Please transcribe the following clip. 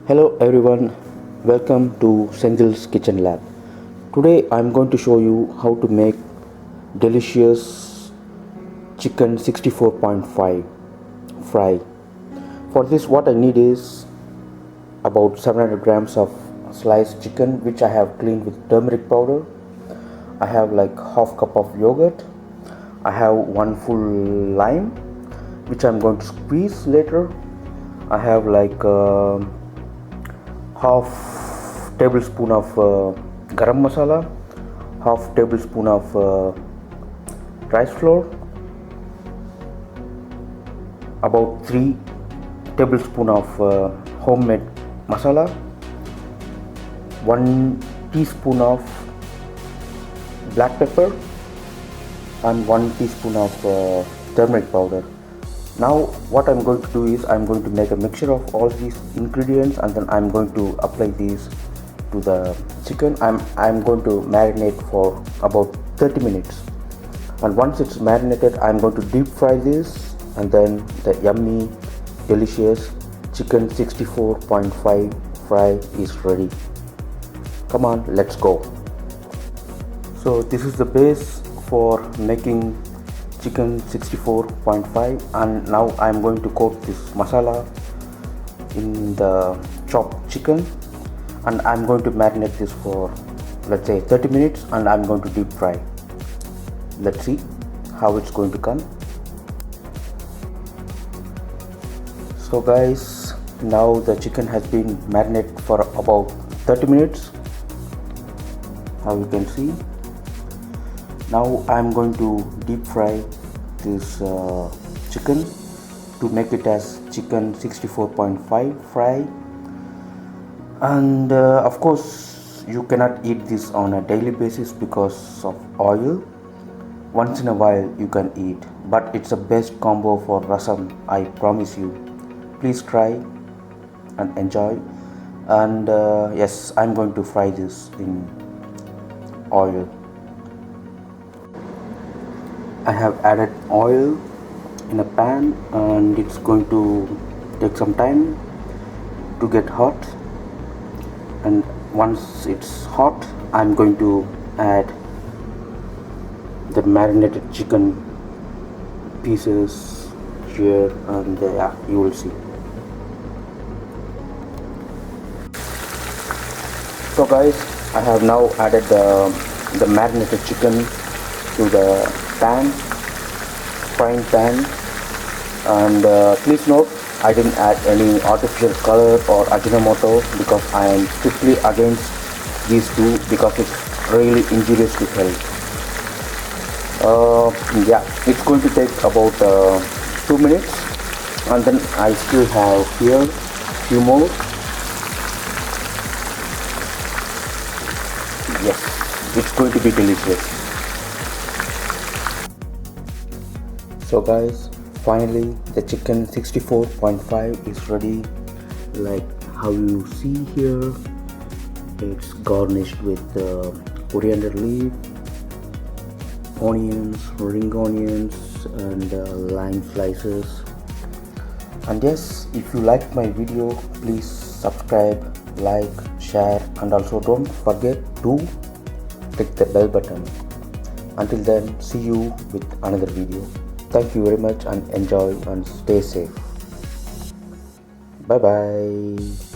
Hello everyone, welcome to Senthil's Kitchen Lab. Today I'm going to show you how to make delicious chicken 64.5 fry. For this what I need is about 700 grams of sliced chicken which I have cleaned with turmeric powder. I have like half cup of yogurt. I have one full lime which I'm going to squeeze later. I have like half tablespoon of garam masala, half tablespoon of rice flour, about 3 tablespoon of homemade masala, 1 teaspoon of black pepper and 1 teaspoon of turmeric powder. Now what I'm going to do is I'm going to make a mixture of all these ingredients and then I'm going to apply these to the chicken. I'm going to marinate for about 30 minutes, and once it's marinated I'm going to deep fry this, and then the yummy delicious chicken 64.5 fry is ready. Come on, let's go. So this is the base for making chicken 64.5, and now I'm going to coat this masala in the chopped chicken, and I'm going to marinate this for let's say 30 minutes, and I'm going to deep fry. Let's see how it's going to come. So guys, now the chicken has been marinated for about 30 minutes, how you can see. Now I'm going to deep fry this chicken to make it as chicken 64.5 fry, and of course you cannot eat this on a daily basis because of oil. Once in a while you can eat, but it's the best combo for rasam, I promise you. Please try and enjoy. And yes, I'm going to fry this in oil. I have added oil in a pan and it's going to take some time to get hot, and once it's hot I'm going to add the marinated chicken pieces here, and yeah, you will see. So guys, I have now added the marinated chicken to the frying pan, and please note I didn't add any artificial color or Ajinomoto because I am strictly against these two because it's really injurious to health. Yeah, it's going to take about 2 minutes, and then I still have here few more. Yes, it's going to be delicious. So guys, finally the chicken 64.5 is ready. Like how you see here, it's garnished with coriander leaf, onions, ring onions, and lime slices. And yes, if you liked my video, please subscribe, like, share, and also don't forget to click the bell button. Until then, see you with another video. Thank you very much and enjoy and stay safe. Bye bye.